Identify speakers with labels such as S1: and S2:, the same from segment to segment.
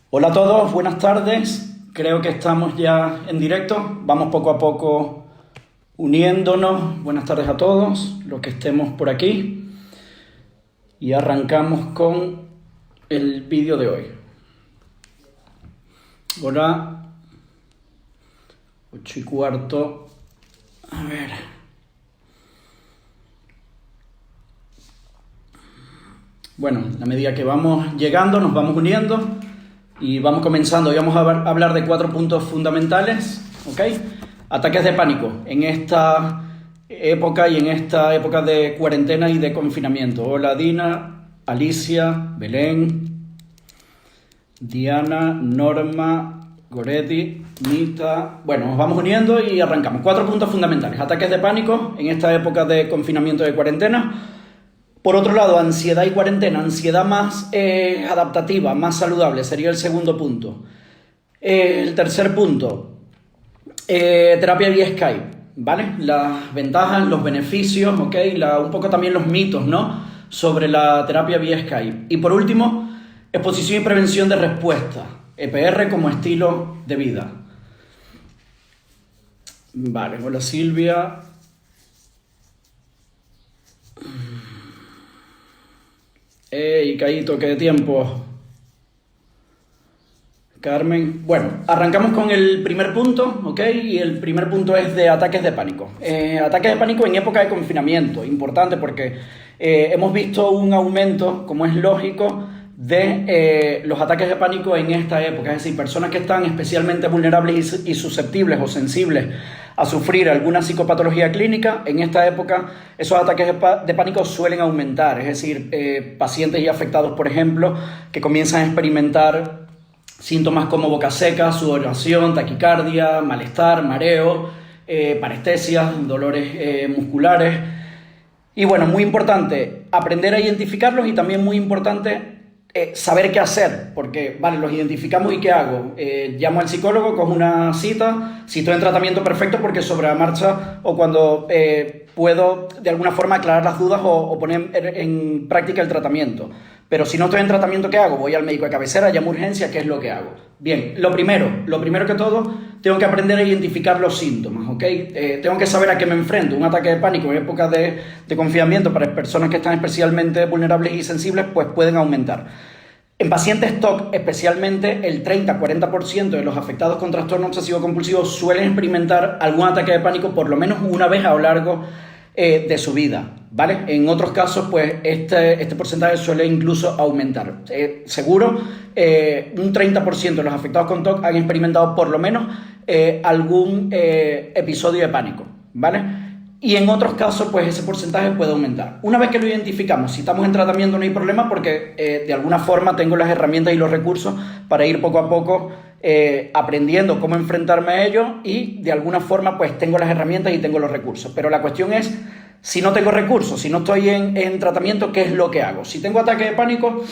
S1: Hola a todos, buenas tardes. Creo que estamos ya en directo. Vamos poco a poco uniéndonos. Buenas tardes a todos, los que estemos por aquí. Y arrancamos con el vídeo de hoy. Hola. 8:15. A ver. Bueno, a medida que vamos llegando, nos vamos uniendo. Y vamos comenzando. Hoy vamos a hablar de 4 puntos fundamentales, ¿ok? Ataques de pánico en esta época y en esta época de cuarentena y de confinamiento. Hola Dina, Alicia, Belén, Diana, Norma, Goretti, Nita. Bueno, nos vamos uniendo y arrancamos. 4 puntos fundamentales. Ataques de pánico en esta época de confinamiento y de cuarentena. Por otro lado, ansiedad y cuarentena, ansiedad más adaptativa, más saludable, sería el segundo punto. El tercer punto, terapia vía Skype, ¿vale? Las ventajas, los beneficios, ¿ok? Un poco también los mitos, ¿no? Sobre la terapia vía Skype. Y por último, exposición y prevención de respuesta, EPR como estilo de vida. Vale, hola Silvia. ¡Ey, Caíto, qué de tiempo! Carmen. Bueno, arrancamos con el primer punto, ¿ok? Y el primer punto es de ataques de pánico. Ataques de pánico en época de confinamiento, importante porque hemos visto un aumento, como es lógico, de los ataques de pánico en esta época. Es decir, personas que están especialmente vulnerables y susceptibles o sensibles a sufrir alguna psicopatología clínica, en esta época esos ataques de pánico suelen aumentar. Es decir, pacientes ya afectados, por ejemplo, que comienzan a experimentar síntomas como boca seca, sudoración, taquicardia, malestar, mareo, parestesias, dolores musculares. Y bueno, muy importante aprender a identificarlos y también muy importante saber qué hacer, porque, vale, los identificamos y ¿qué hago? Llamo al psicólogo, cojo una cita, si estoy en tratamiento perfecto porque sobre la marcha o cuando puedo de alguna forma aclarar las dudas o poner en práctica el tratamiento. Pero si no estoy en tratamiento, ¿qué hago? Voy al médico de cabecera, llamo urgencia, ¿qué es lo que hago? Bien, lo primero que todo, tengo que aprender a identificar los síntomas, ¿ok? Tengo que saber a qué me enfrento. Un ataque de pánico en época de confinamiento para personas que están especialmente vulnerables y sensibles, pues pueden aumentar. En pacientes TOC, especialmente el 30-40% de los afectados con trastorno obsesivo compulsivo suelen experimentar algún ataque de pánico por lo menos una vez a lo largo de su vida, ¿vale? En otros casos, pues este porcentaje suele incluso aumentar. Seguro, un 30% de los afectados con TOC han experimentado por lo menos algún episodio de pánico, ¿vale? Y en otros casos, pues ese porcentaje puede aumentar. Una vez que lo identificamos, si estamos en tratamiento no hay problema porque de alguna forma tengo las herramientas y los recursos para ir poco a poco aprendiendo cómo enfrentarme a ello y de alguna forma pues tengo las herramientas y tengo los recursos. Pero la cuestión es, si no tengo recursos, si no estoy en tratamiento, ¿qué es lo que hago? Si tengo ataque de pánico,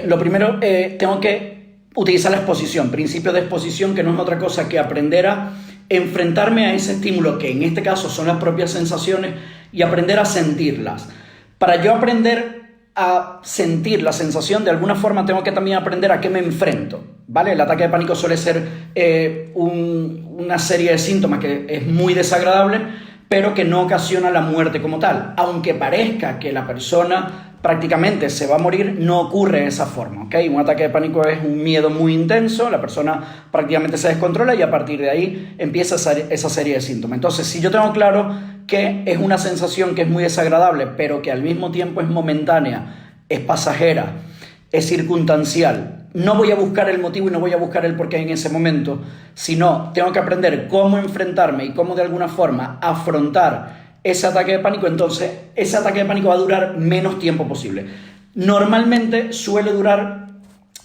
S1: lo primero tengo que utilizar la exposición, principio de exposición, que no es otra cosa que aprender a enfrentarme a ese estímulo, que en este caso son las propias sensaciones, y aprender a sentirlas. Para yo aprender a sentir la sensación, de alguna forma tengo que también aprender a qué me enfrento, ¿vale? El ataque de pánico suele ser una serie de síntomas que es muy desagradable, pero que no ocasiona la muerte como tal. Aunque parezca que la persona prácticamente se va a morir, no ocurre de esa forma, ¿ok? Un ataque de pánico es un miedo muy intenso, la persona prácticamente se descontrola y a partir de ahí empieza esa serie de síntomas. Entonces, si yo tengo claro que es una sensación que es muy desagradable, pero que al mismo tiempo es momentánea, es pasajera, es circunstancial, no voy a buscar el motivo y no voy a buscar el porqué en ese momento, sino tengo que aprender cómo enfrentarme y cómo de alguna forma afrontar ese ataque de pánico. Entonces ese ataque de pánico va a durar menos tiempo posible. Normalmente suele durar,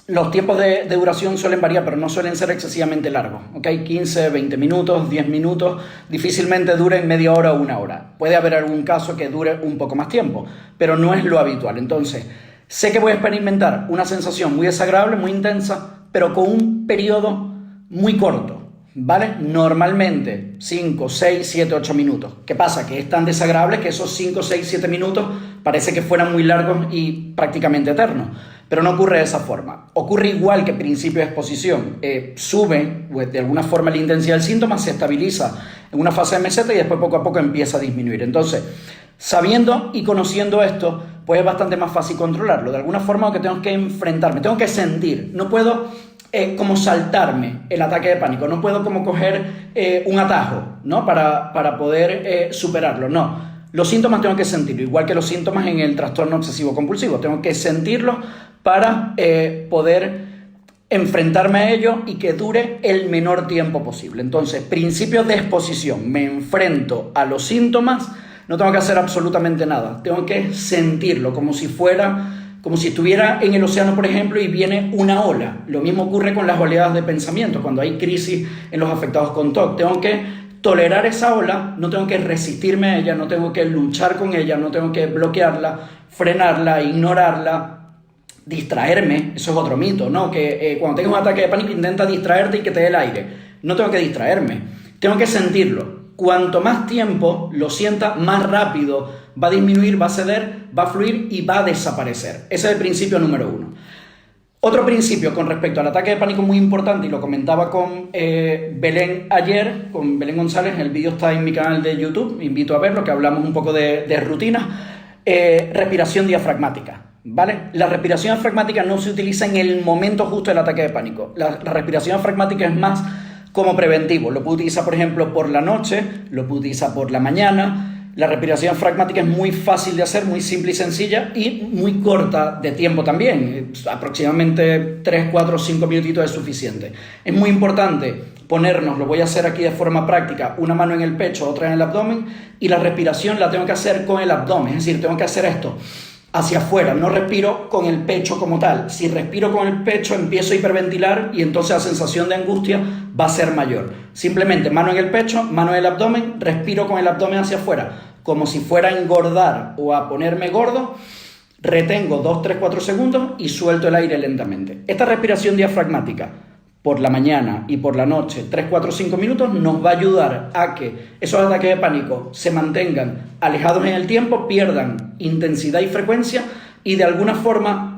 S1: los tiempos de duración suelen variar, pero no suelen ser excesivamente largos, ¿ok? 15, 20 minutos, 10 minutos, difícilmente duren media hora o una hora. Puede haber algún caso que dure un poco más tiempo, pero no es lo habitual. Entonces, sé que voy a experimentar una sensación muy desagradable, muy intensa, pero con un periodo muy corto, ¿vale? Normalmente 5, 6, 7, 8 minutos. ¿Qué pasa? Que es tan desagradable que esos 5, 6, 7 minutos parece que fueran muy largos y prácticamente eternos. pero no ocurre de esa forma. Ocurre igual que principio de exposición. Sube pues, de alguna forma la intensidad del síntoma, se estabiliza en una fase de meseta y después poco a poco empieza a disminuir. Entonces, sabiendo y conociendo esto, pues es bastante más fácil controlarlo. De alguna forma lo que tengo que enfrentarme, tengo que sentir. No puedo como saltarme el ataque de pánico, no puedo como coger un atajo, ¿no? para poder superarlo, no. Los síntomas tengo que sentirlo, igual que los síntomas en el trastorno obsesivo compulsivo. Tengo que sentirlos para poder enfrentarme a ello y que dure el menor tiempo posible. Entonces, principios de exposición. Me enfrento a los síntomas, no tengo que hacer absolutamente nada. Tengo que sentirlo como si estuviera en el océano, por ejemplo, y viene una ola. Lo mismo ocurre con las oleadas de pensamiento, cuando hay crisis en los afectados con TOC. Tengo que tolerar esa ola, no tengo que resistirme a ella, no tengo que luchar con ella, no tengo que bloquearla, frenarla, ignorarla, distraerme. Eso es otro mito, ¿no? Que cuando tengas un ataque de pánico intenta distraerte y que te dé el aire. No tengo que distraerme, tengo que sentirlo. Cuanto más tiempo lo sienta, más rápido va a disminuir, va a ceder, va a fluir y va a desaparecer. Ese es el principio número 1. Otro principio con respecto al ataque de pánico muy importante, y lo comentaba con Belén ayer, con Belén González, el vídeo está en mi canal de YouTube, invito a verlo, que hablamos un poco de rutina, respiración diafragmática, ¿vale? La respiración diafragmática no se utiliza en el momento justo del ataque de pánico. La respiración diafragmática es más como preventivo. Lo puedo utilizar, por ejemplo, por la noche, lo puedo utilizar por la mañana. La respiración diafragmática es muy fácil de hacer, muy simple y sencilla y muy corta de tiempo también. Aproximadamente 3, 4, 5 minutitos es suficiente. Es muy importante ponernos, lo voy a hacer aquí de forma práctica, una mano en el pecho, otra en el abdomen, y la respiración la tengo que hacer con el abdomen, es decir, tengo que hacer esto hacia afuera, no respiro con el pecho como tal. Si respiro con el pecho empiezo a hiperventilar y entonces la sensación de angustia va a ser mayor. Simplemente mano en el pecho, mano en el abdomen, respiro con el abdomen hacia afuera, como si fuera a engordar o a ponerme gordo, retengo 2, 3, 4 segundos y suelto el aire lentamente. Esta respiración diafragmática por la mañana y por la noche, 3, 4, 5 minutos, nos va a ayudar a que esos ataques de pánico se mantengan alejados en el tiempo, pierdan intensidad y frecuencia y de alguna forma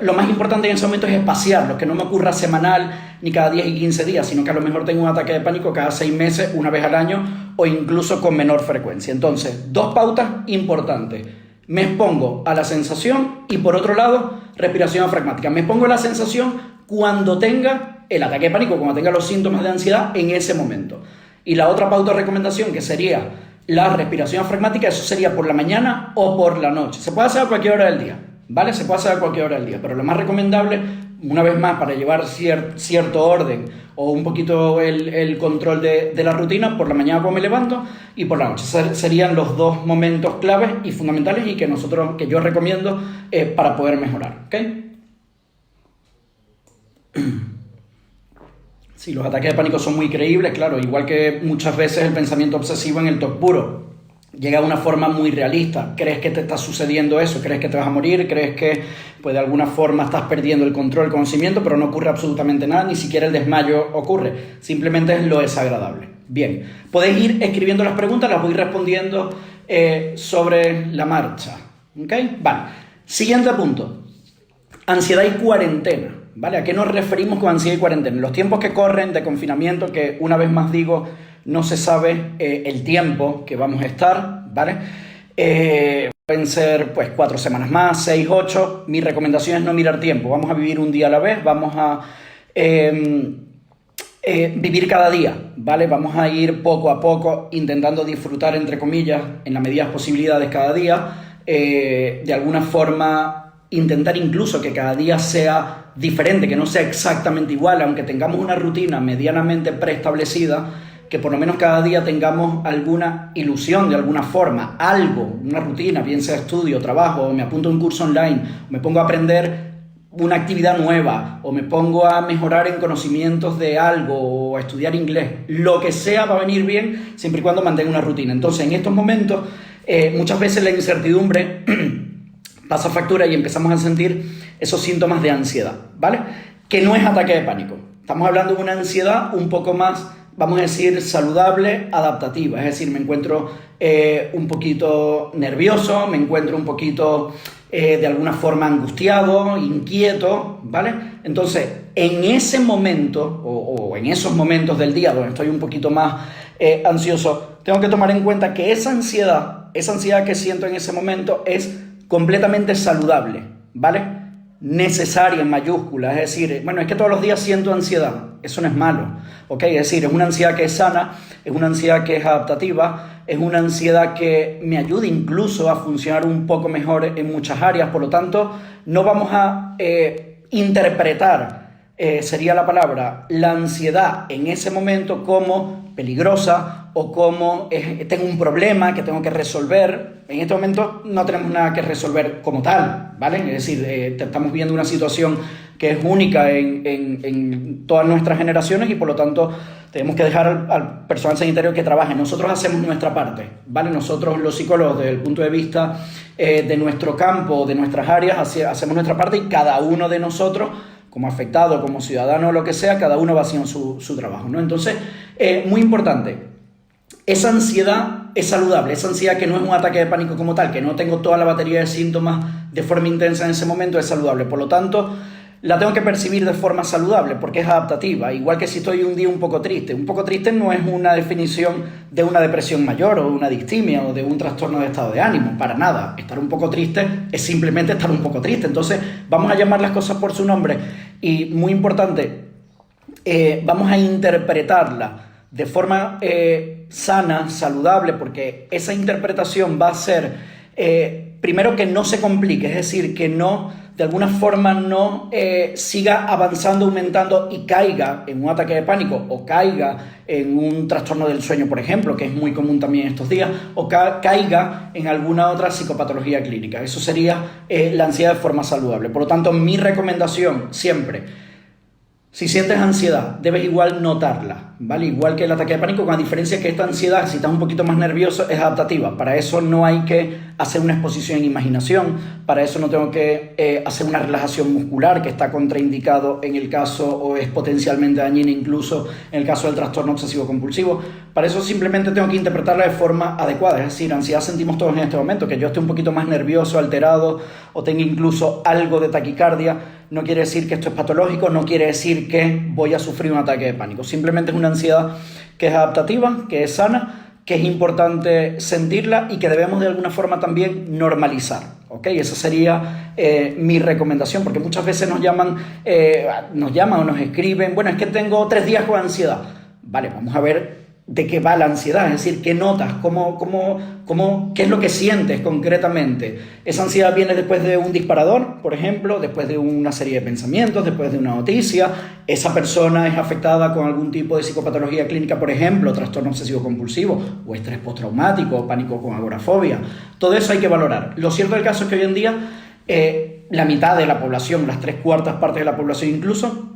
S1: lo más importante en ese momento es espaciarlo, que no me ocurra semanal ni cada 10 y 15 días, sino que a lo mejor tengo un ataque de pánico cada 6 meses, una vez al año o incluso con menor frecuencia. Entonces, 2 pautas importantes. Me expongo a la sensación y por otro lado, respiración diafragmática. Me expongo a la sensación cuando tenga el ataque de pánico, cuando tenga los síntomas de ansiedad en ese momento. Y la otra pauta de recomendación, que sería la respiración diafragmática, eso sería por la mañana o por la noche. Se puede hacer a cualquier hora del día, ¿vale? Se puede hacer a cualquier hora del día, pero lo más recomendable, una vez más, para llevar cierto orden o un poquito el control de la rutina, por la mañana cuando me levanto y por la noche. Serían los 2 momentos claves y fundamentales y que yo recomiendo para poder mejorar, ¿ok? Sí, los ataques de pánico son muy creíbles, claro, igual que muchas veces el pensamiento obsesivo en el TOC puro. Llega de una forma muy realista. Crees que te está sucediendo eso, crees que te vas a morir, crees que pues, de alguna forma estás perdiendo el control, el conocimiento, pero no ocurre absolutamente nada, ni siquiera el desmayo ocurre. Simplemente es lo desagradable. Bien, podéis ir escribiendo las preguntas, las voy respondiendo sobre la marcha. ¿Ok? Vale. Siguiente punto. Ansiedad y cuarentena. ¿Vale? ¿A qué nos referimos con ansiedad y cuarentena? Los tiempos que corren de confinamiento, que una vez más digo, no se sabe el tiempo que vamos a estar, ¿vale? Pueden ser pues 4 semanas más, 6, 8. Mi recomendación es no mirar tiempo. Vamos a vivir un día a la vez, vamos a vivir cada día, ¿vale? Vamos a ir poco a poco intentando disfrutar, entre comillas, en la medida de las posibilidades cada día. De alguna forma intentar incluso que cada día sea diferente, que no sea exactamente igual, aunque tengamos una rutina medianamente preestablecida, que por lo menos cada día tengamos alguna ilusión de alguna forma, algo, una rutina, bien sea estudio, trabajo, o me apunto a un curso online, o me pongo a aprender una actividad nueva, o me pongo a mejorar en conocimientos de algo, o a estudiar inglés, lo que sea va a venir bien siempre y cuando mantenga una rutina. Entonces, en estos momentos, muchas veces la incertidumbre pasa factura y empezamos a sentir esos síntomas de ansiedad, ¿vale? Que no es ataque de pánico. Estamos hablando de una ansiedad un poco más vamos a decir, saludable, adaptativa. Es decir, me encuentro un poquito nervioso, me encuentro un poquito de alguna forma angustiado, inquieto, ¿vale? Entonces, en ese momento, o en esos momentos del día donde estoy un poquito más ansioso, tengo que tomar en cuenta que esa ansiedad que siento en ese momento es completamente saludable, ¿vale? Necesaria en mayúsculas, es decir, bueno, es que todos los días siento ansiedad, eso no es malo, ¿ok? Es decir, es una ansiedad que es sana, es una ansiedad que es adaptativa, es una ansiedad que me ayuda incluso a funcionar un poco mejor en muchas áreas, por lo tanto, no vamos a interpretar, sería la palabra, la ansiedad en ese momento como peligrosa o como tengo un problema que tengo que resolver. En este momento no tenemos nada que resolver como tal, ¿vale? Es decir, estamos viendo una situación que es única en todas nuestras generaciones y por lo tanto tenemos que dejar al personal sanitario que trabaje. Nosotros hacemos nuestra parte, ¿vale? Nosotros los psicólogos desde el punto de vista de nuestro campo, de nuestras áreas, hacemos nuestra parte y cada uno de nosotros como afectado, como ciudadano o lo que sea, cada uno va haciendo su trabajo, ¿no? Entonces, muy importante, esa ansiedad es saludable, esa ansiedad que no es un ataque de pánico como tal, que no tengo toda la batería de síntomas de forma intensa en ese momento, es saludable. Por lo tanto, la tengo que percibir de forma saludable porque es adaptativa, igual que si estoy un día un poco triste. Un poco triste no es una definición de una depresión mayor o una distimia o de un trastorno de estado de ánimo, para nada. Estar un poco triste es simplemente estar un poco triste. Entonces vamos a llamar las cosas por su nombre y, muy importante, vamos a interpretarla de forma sana, saludable, porque esa interpretación va a ser, primero, que no se complique, es decir, que no, de alguna forma, no siga avanzando, aumentando y caiga en un ataque de pánico o caiga en un trastorno del sueño, por ejemplo, que es muy común también estos días, o caiga en alguna otra psicopatología clínica. Eso sería la ansiedad de forma saludable. Por lo tanto, mi recomendación siempre: si sientes ansiedad, debes igual notarla, ¿vale? Igual que el ataque de pánico, con la diferencia que esta ansiedad, si estás un poquito más nervioso, es adaptativa. Para eso no hay que hacer una exposición en imaginación, para eso no tengo que hacer una relajación muscular, que está contraindicado en el caso, o es potencialmente dañina incluso en el caso del trastorno obsesivo-compulsivo. Para eso simplemente tengo que interpretarla de forma adecuada. Es decir, ansiedad sentimos todos en este momento. Que yo esté un poquito más nervioso, alterado, o tenga incluso algo de taquicardia, no quiere decir que esto es patológico, no quiere decir que voy a sufrir un ataque de pánico. Simplemente es una ansiedad que es adaptativa, que es sana, que es importante sentirla y que debemos de alguna forma también normalizar, ¿ok? Esa sería mi recomendación, porque muchas veces nos llaman o nos escriben, bueno, es que tengo 3 días con ansiedad. Vale, vamos a ver de qué va la ansiedad, es decir, qué notas, qué es lo que sientes concretamente. Esa ansiedad viene después de un disparador, por ejemplo, después de una serie de pensamientos, después de una noticia. Esa persona es afectada con algún tipo de psicopatología clínica, por ejemplo, trastorno obsesivo-compulsivo, o estrés postraumático, o pánico con agorafobia. Todo eso hay que valorar. Lo cierto del caso es que hoy en día la mitad de la población, las 3/4 partes de la población incluso,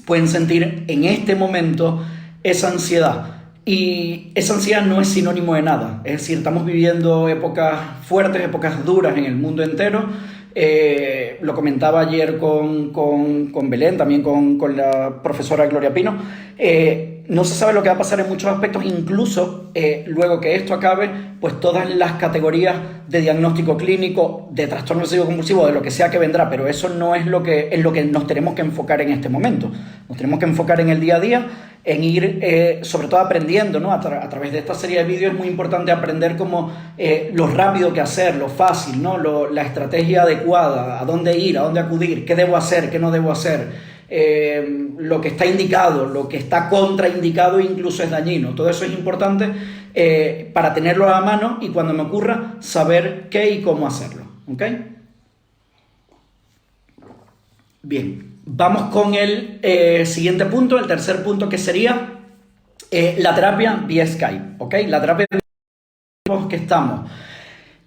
S1: pueden sentir en este momento esa ansiedad. Y esa ansiedad no es sinónimo de nada. Es decir, estamos viviendo épocas fuertes, épocas duras en el mundo entero. Lo comentaba ayer con Belén, también con la profesora Gloria Pino. No se sabe lo que va a pasar en muchos aspectos, incluso luego que esto acabe, pues todas las categorías de diagnóstico clínico, de trastorno obsesivo compulsivo, de lo que sea que vendrá, pero eso no es lo que nos tenemos que enfocar en este momento. Nos tenemos que enfocar en el día a día, en ir sobre todo aprendiendo, ¿no? A través de esta serie de vídeos es muy importante aprender lo rápido que hacer, lo fácil, ¿no? La estrategia adecuada, a dónde ir, a dónde acudir, qué debo hacer, qué no debo hacer. Lo que está indicado, lo que está contraindicado incluso es dañino. Todo eso es importante para tenerlo a mano y cuando me ocurra saber qué y cómo hacerlo, ¿ok? Bien, vamos con el siguiente punto, el tercer punto, que sería la terapia vía Skype, ¿ok? La terapia que estamos.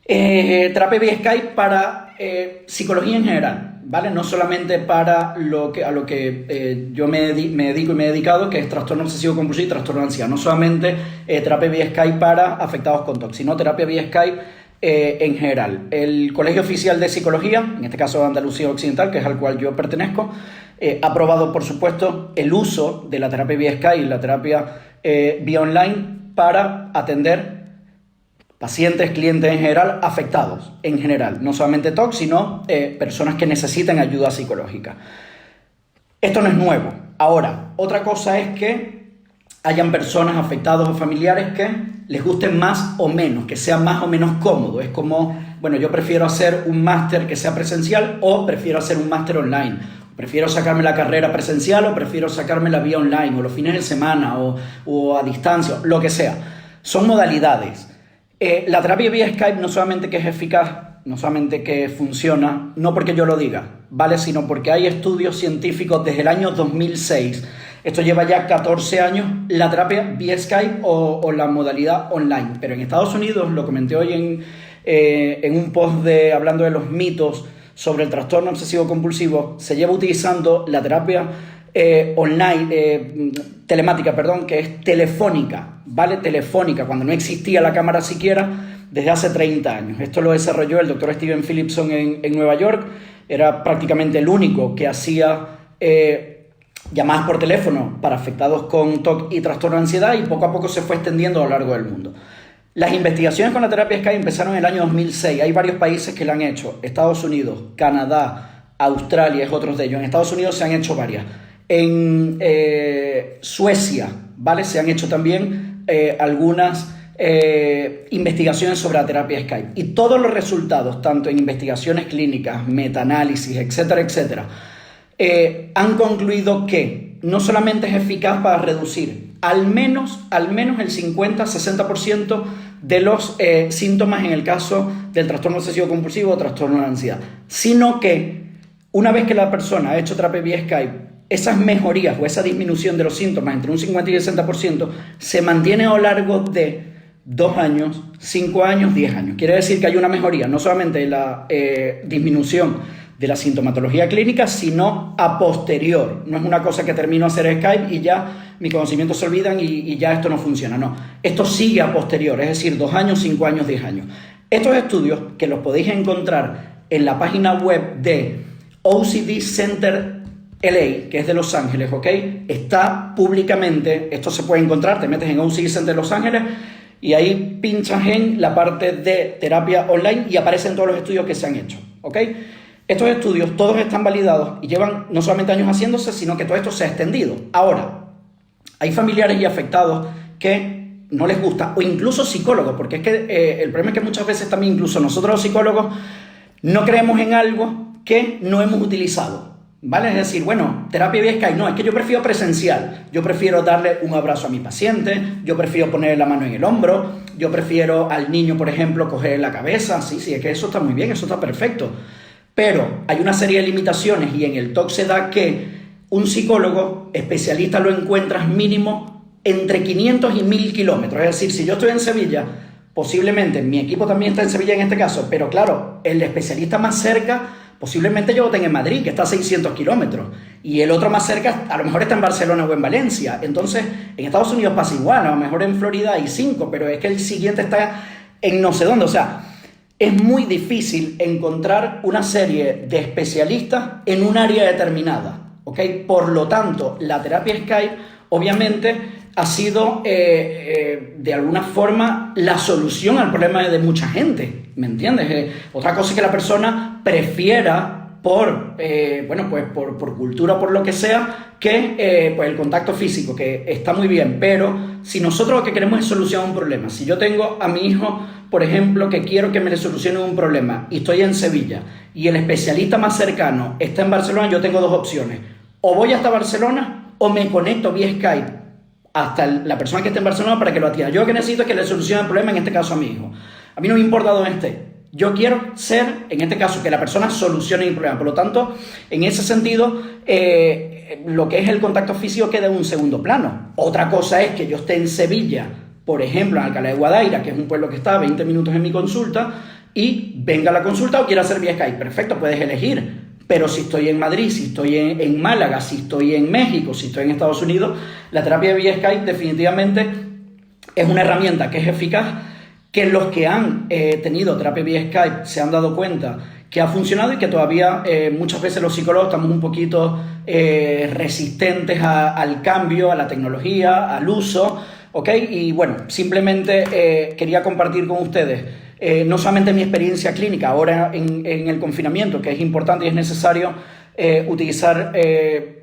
S1: Terapia vía Skype para psicología en general, ¿vale? No solamente para a lo que yo me dedico y me he dedicado, que es trastorno obsesivo compulsivo y trastorno de ansiedad. No solamente terapia vía Skype para afectados con TOC, sino terapia vía Skype en general. El Colegio Oficial de Psicología, en este caso de Andalucía Occidental, que es al cual yo pertenezco, ha aprobado, por supuesto, el uso de la terapia vía Skype y la terapia vía online para atender pacientes, clientes en general, afectados en general. No solamente TOC, sino personas que necesitan ayuda psicológica. Esto no es nuevo. Ahora, otra cosa es que hayan personas afectados o familiares que les gusten más o menos, que sea más o menos cómodo. Es como, bueno, yo prefiero hacer un máster que sea presencial o prefiero hacer un máster online. Prefiero sacarme la carrera presencial o prefiero sacarme la vía online o los fines de semana o a distancia, lo que sea. Son modalidades. La terapia vía Skype no solamente que es eficaz, no solamente que funciona, no porque yo lo diga, ¿vale? Sino porque hay estudios científicos desde el año 2006. Esto lleva ya 14 años, la terapia vía Skype o la modalidad online. Pero en Estados Unidos, lo comenté hoy en un post hablando de los mitos sobre el trastorno obsesivo-compulsivo, se lleva utilizando la terapia online, telemática, que es telefónica, ¿vale? Telefónica, cuando no existía la cámara siquiera, desde hace 30 años. Esto lo desarrolló el doctor Steven Phillipson en Nueva York. Era prácticamente el único que hacía llamadas por teléfono para afectados con TOC y trastorno de ansiedad, y poco a poco se fue extendiendo a lo largo del mundo. Las investigaciones con la terapia Skype empezaron en el año 2006. Hay varios países que la han hecho. Estados Unidos, Canadá, Australia es otro de ellos. En Estados Unidos se han hecho varias. En Suecia, ¿vale? Se han hecho también algunas investigaciones sobre la terapia Skype. Y todos los resultados, tanto en investigaciones clínicas, metaanálisis, etcétera, etcétera, han concluido que no solamente es eficaz para reducir al menos el 50-60% de los síntomas en el caso del trastorno obsesivo compulsivo o trastorno de ansiedad, sino que una vez que la persona ha hecho terapia vía Skype, esas mejorías o esa disminución de los síntomas entre un 50 y el 60% se mantiene a lo largo de 2 años, 5 años, 10 años. Quiere decir que hay una mejoría, no solamente de la disminución de la sintomatología clínica, sino a posterior. No es una cosa que termino de hacer Skype y ya mis conocimientos se olvidan y ya esto no funciona. No, esto sigue a posterior, es decir, 2 años, 5 años, 10 años. Estos estudios, que los podéis encontrar en la página web de OCD Center LA, que es de Los Ángeles, ¿ok? Está públicamente, esto se puede encontrar, te metes en OCD Center Los Ángeles y ahí pinchas en la parte de terapia online y aparecen todos los estudios que se han hecho, ¿ok? Estos estudios todos están validados y llevan no solamente años haciéndose, sino que todo esto se ha extendido. Ahora, hay familiares y afectados que no les gusta, o incluso psicólogos, porque es que el problema es que muchas veces también incluso nosotros los psicólogos no creemos en algo que no hemos utilizado, ¿vale? Es decir, bueno, terapia vía Skype, no, es que yo prefiero presencial, yo prefiero darle un abrazo a mi paciente, yo prefiero ponerle la mano en el hombro, yo prefiero al niño, por ejemplo, cogerle la cabeza, sí, es que eso está muy bien, eso está perfecto. Pero hay una serie de limitaciones y en el TOC se da que un psicólogo especialista lo encuentras mínimo entre 500 y 1000 kilómetros. Es decir, si yo estoy en Sevilla, posiblemente mi equipo también está en Sevilla en este caso, pero claro, el especialista más cerca posiblemente yo lo tenga en Madrid, que está a 600 kilómetros, y el otro más cerca a lo mejor está en Barcelona o en Valencia. Entonces, en Estados Unidos pasa igual, a lo mejor en Florida hay 5, pero es que el siguiente está en no sé dónde, o sea, es muy difícil encontrar una serie de especialistas en un área determinada, ¿ok? Por lo tanto, la terapia Skype obviamente ha sido de alguna forma la solución al problema de mucha gente, ¿me entiendes? Otra cosa es que la persona prefiera por cultura o por lo que sea, que pues el contacto físico, que está muy bien, pero si nosotros lo que queremos es solucionar un problema, si yo tengo a mi hijo, por ejemplo, que quiero que me le solucione un problema y estoy en Sevilla y el especialista más cercano está en Barcelona, yo tengo 2 opciones, o voy hasta Barcelona o me conecto vía Skype hasta la persona que esté en Barcelona para que lo atienda. Yo lo que necesito es que le solucione el problema, en este caso a mi hijo. A mí no me importa dónde esté. Yo quiero ser, en este caso, que la persona solucione el problema. Por lo tanto, en ese sentido, lo que es el contacto físico queda en un segundo plano. Otra cosa es que yo esté en Sevilla, por ejemplo, en Alcalá de Guadaira, que es un pueblo que está a 20 minutos en mi consulta, y venga a la consulta o quiera hacer vía Skype. Perfecto, puedes elegir. Pero si estoy en Madrid, si estoy en Málaga, si estoy en México, si estoy en Estados Unidos, la terapia vía Skype definitivamente es una herramienta que es eficaz, que los que han tenido terapia vía Skype se han dado cuenta que ha funcionado y que todavía muchas veces los psicólogos estamos un poquito resistentes al cambio, a la tecnología, al uso, ¿ok? Y bueno, simplemente quería compartir con ustedes no solamente mi experiencia clínica ahora en el confinamiento, que es importante y es necesario utilizar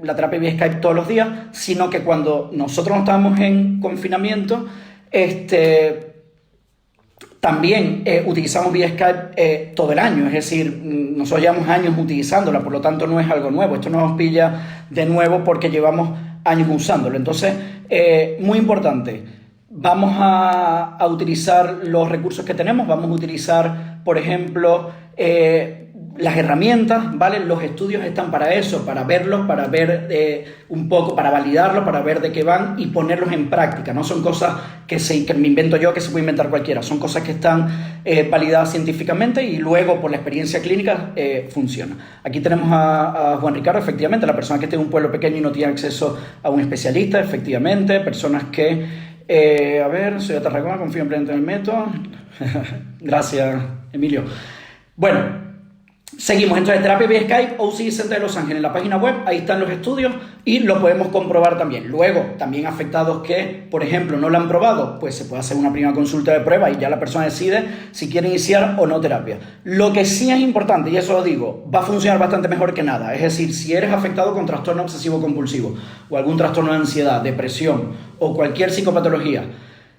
S1: la terapia vía Skype todos los días, sino que cuando nosotros no estábamos en confinamiento, también utilizamos vía Skype todo el año, es decir, nosotros llevamos años utilizándola, por lo tanto no es algo nuevo, esto no nos pilla de nuevo porque llevamos años usándolo. Entonces, muy importante, vamos a utilizar los recursos que tenemos, vamos a utilizar, por ejemplo, las herramientas, ¿vale? Los estudios están para eso, para verlos, para ver un poco, para validarlos, para ver de qué van y ponerlos en práctica. No son cosas que me invento yo, que se puede inventar cualquiera. Son cosas que están validadas científicamente y luego por la experiencia clínica funciona. Aquí tenemos a Juan Ricardo, efectivamente, la persona que está en un pueblo pequeño y no tiene acceso a un especialista, efectivamente. Personas que, a ver, soy de Tarragona, confío en el método. Gracias, Emilio. Bueno, seguimos. Entonces, terapia vía Skype, OCD Center de Los Ángeles, en la página web, ahí están los estudios y lo podemos comprobar también. Luego, también afectados que, por ejemplo, no lo han probado, pues se puede hacer una primera consulta de prueba y ya la persona decide si quiere iniciar o no terapia. Lo que sí es importante, y eso lo digo, va a funcionar bastante mejor que nada. Es decir, si eres afectado con trastorno obsesivo compulsivo o algún trastorno de ansiedad, depresión o cualquier psicopatología,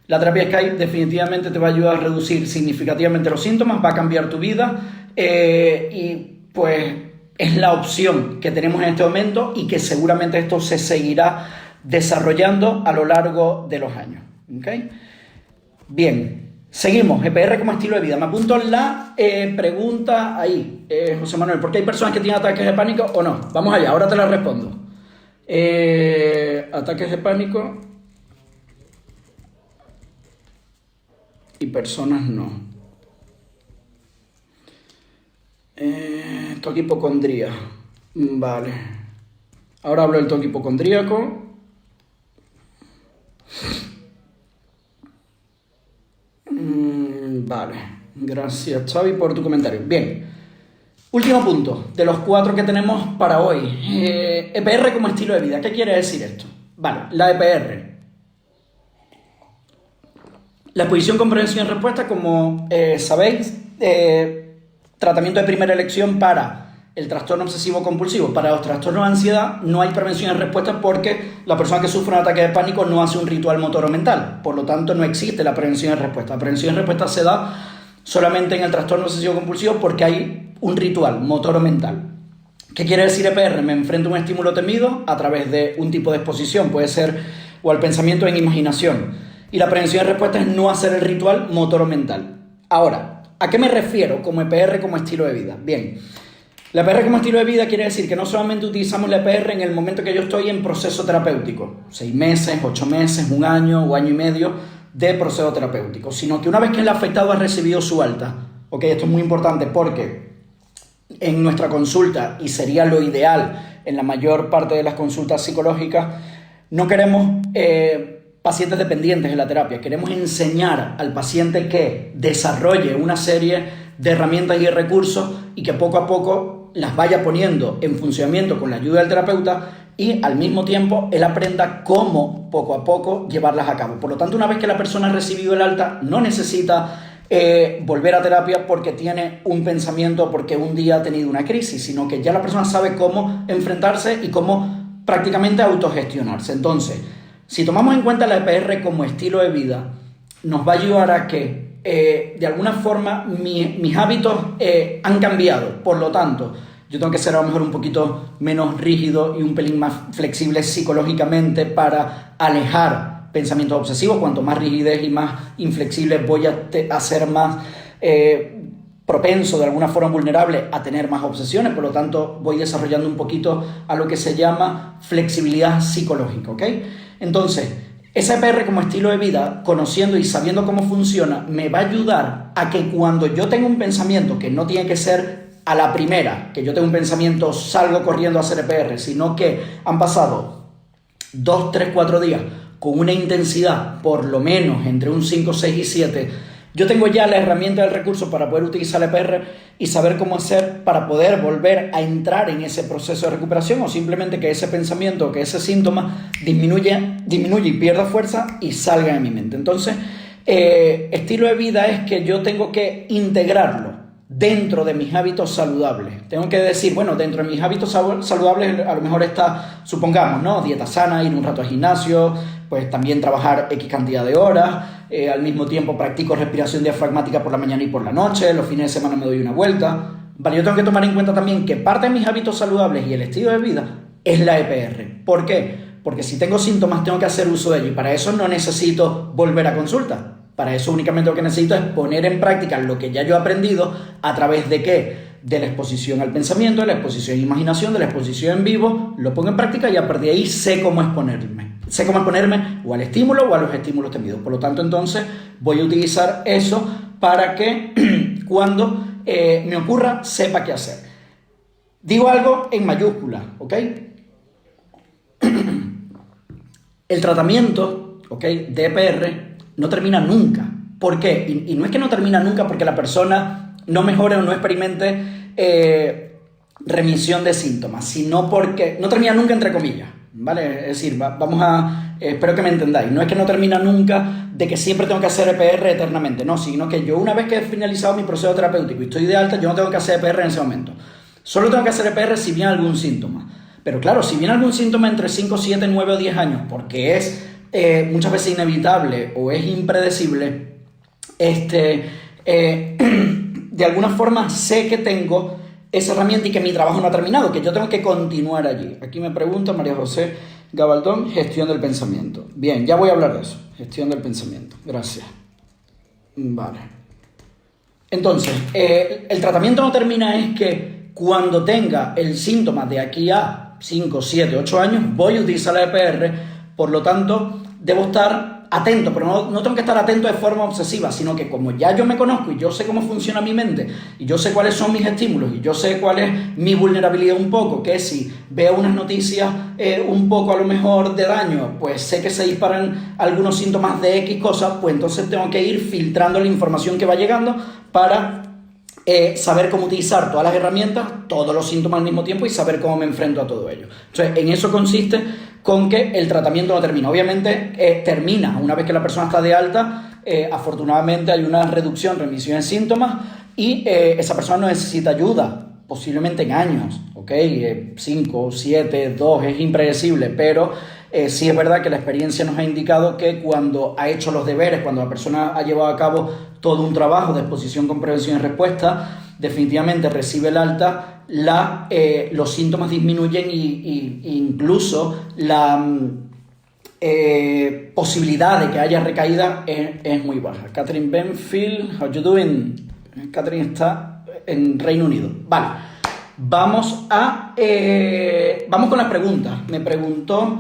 S1: la terapia Skype definitivamente te va a ayudar a reducir significativamente los síntomas, va a cambiar tu vida y pues es la opción que tenemos en este momento y que seguramente esto se seguirá desarrollando a lo largo de los años. ¿Okay? Bien, seguimos. EPR como estilo de vida. Me apunto la pregunta ahí, José Manuel. ¿Por qué hay personas que tienen ataques de pánico o no? Vamos allá, ahora te la respondo. Ataques de pánico y personas no. Toque hipocondría. Vale. Ahora hablo del toque hipocondríaco. Vale. Gracias, Xavi, por tu comentario. Bien. Último punto de los 4 que tenemos para hoy. EPR como estilo de vida. ¿Qué quiere decir esto? Vale, la EPR. La exposición con prevención y respuesta, como sabéis, tratamiento de primera elección para el trastorno obsesivo compulsivo. Para los trastornos de ansiedad no hay prevención y respuesta porque la persona que sufre un ataque de pánico no hace un ritual motor o mental. Por lo tanto, no existe la prevención y respuesta. La prevención y respuesta se da solamente en el trastorno obsesivo compulsivo porque hay un ritual motor o mental. ¿Qué quiere decir EPR? Me enfrento a un estímulo temido a través de un tipo de exposición, puede ser o al pensamiento en imaginación. Y la prevención y respuesta es no hacer el ritual motor o mental. Ahora, ¿a qué me refiero como EPR como estilo de vida? Bien, la EPR como estilo de vida quiere decir que no solamente utilizamos la EPR en el momento que yo estoy en proceso terapéutico, 6 meses, 8 meses, 1 año o año y medio de proceso terapéutico, sino que una vez que el afectado ha recibido su alta, ok, esto es muy importante porque en nuestra consulta, y sería lo ideal en la mayor parte de las consultas psicológicas, no queremos pacientes dependientes de la terapia. Queremos enseñar al paciente que desarrolle una serie de herramientas y recursos y que poco a poco las vaya poniendo en funcionamiento con la ayuda del terapeuta y al mismo tiempo él aprenda cómo poco a poco llevarlas a cabo. Por lo tanto, una vez que la persona ha recibido el alta, no necesita volver a terapia porque tiene un pensamiento, porque un día ha tenido una crisis, sino que ya la persona sabe cómo enfrentarse y cómo prácticamente autogestionarse. Entonces, si tomamos en cuenta la EPR como estilo de vida, nos va a ayudar a que de alguna forma mis hábitos han cambiado. Por lo tanto, yo tengo que ser a lo mejor un poquito menos rígido y un pelín más flexible psicológicamente para alejar pensamientos obsesivos. Cuanto más rigidez y más inflexible voy a ser más propenso, de alguna forma vulnerable, a tener más obsesiones. Por lo tanto, voy desarrollando un poquito a lo que se llama flexibilidad psicológica, ¿ok? Entonces, esa EPR como estilo de vida, conociendo y sabiendo cómo funciona, me va a ayudar a que cuando yo tenga un pensamiento, que no tiene que ser a la primera, que yo tengo un pensamiento, salgo corriendo a hacer EPR, sino que han pasado 2, 3, 4 días con una intensidad por lo menos entre un 5, 6 y 7, yo tengo ya la herramienta del recurso para poder utilizar el EPR y saber cómo hacer para poder volver a entrar en ese proceso de recuperación, o simplemente que ese pensamiento, que ese síntoma disminuya y pierda fuerza y salga de mi mente. Entonces, estilo de vida es que yo tengo que integrarlo dentro de mis hábitos saludables. Tengo que decir, bueno, dentro de mis hábitos saludables a lo mejor está, supongamos, ¿no? Dieta sana, ir un rato al gimnasio, pues también trabajar X cantidad de horas, al mismo tiempo practico respiración diafragmática por la mañana y por la noche, los fines de semana me doy una vuelta. Vale, yo tengo que tomar en cuenta también que parte de mis hábitos saludables y el estilo de vida es la EPR. ¿Por qué? Porque si tengo síntomas tengo que hacer uso de ello y para eso no necesito volver a consulta. Para eso únicamente lo que necesito es poner en práctica lo que ya yo he aprendido a través de ¿qué? De la exposición al pensamiento, de la exposición a la imaginación, de la exposición en vivo, lo pongo en práctica y a partir de ahí sé cómo exponerme. Sé cómo exponerme o al estímulo o a los estímulos temidos. Por lo tanto, entonces, voy a utilizar eso para que cuando me ocurra, sepa qué hacer. Digo algo en mayúscula, ¿ok? El tratamiento, ¿ok? de EPR no termina nunca. ¿Por qué? Y no es que no termina nunca porque la persona no mejore o no experimente remisión de síntomas, sino porque no termina nunca entre comillas, ¿vale? Es decir, vamos a... espero que me entendáis. No es que no termina nunca de que siempre tengo que hacer EPR eternamente, no, sino que yo una vez que he finalizado mi proceso terapéutico y estoy de alta, yo no tengo que hacer EPR en ese momento. Solo tengo que hacer EPR si viene algún síntoma. Pero claro, si viene algún síntoma entre 5, 7, 9 o 10 años, porque es muchas veces inevitable o es impredecible, de alguna forma sé que tengo esa herramienta y que mi trabajo no ha terminado, que yo tengo que continuar allí. Aquí me pregunta María José Gabaldón, gestión del pensamiento. Bien, ya voy a hablar de eso, gestión del pensamiento. Gracias. Vale. Entonces, el tratamiento no termina, es que cuando tenga el síntoma de aquí a 5, 7, 8 años, voy a utilizar la EPR, por lo tanto, debo estar atento, pero no tengo que estar atento de forma obsesiva, sino que como ya yo me conozco y yo sé cómo funciona mi mente y yo sé cuáles son mis estímulos y yo sé cuál es mi vulnerabilidad un poco, que si veo unas noticias un poco a lo mejor de daño, pues sé que se disparan algunos síntomas de X cosas, pues entonces tengo que ir filtrando la información que va llegando para saber cómo utilizar todas las herramientas, todos los síntomas al mismo tiempo y saber cómo me enfrento a todo ello. Entonces, en eso consiste con que el tratamiento no termina. Obviamente, termina una vez que la persona está de alta. Afortunadamente hay una reducción, remisión de síntomas y esa persona no necesita ayuda, posiblemente en años, ¿ok? 5, 7, 2, es impredecible, pero sí es verdad que la experiencia nos ha indicado que cuando ha hecho los deberes, cuando la persona ha llevado a cabo todo un trabajo de exposición con prevención y respuesta, definitivamente recibe el alta, los síntomas disminuyen y incluso la posibilidad de que haya recaída es muy baja. Catherine Benfield, how you doing? Catherine está en Reino Unido. Vale, vamos con las preguntas. Me preguntó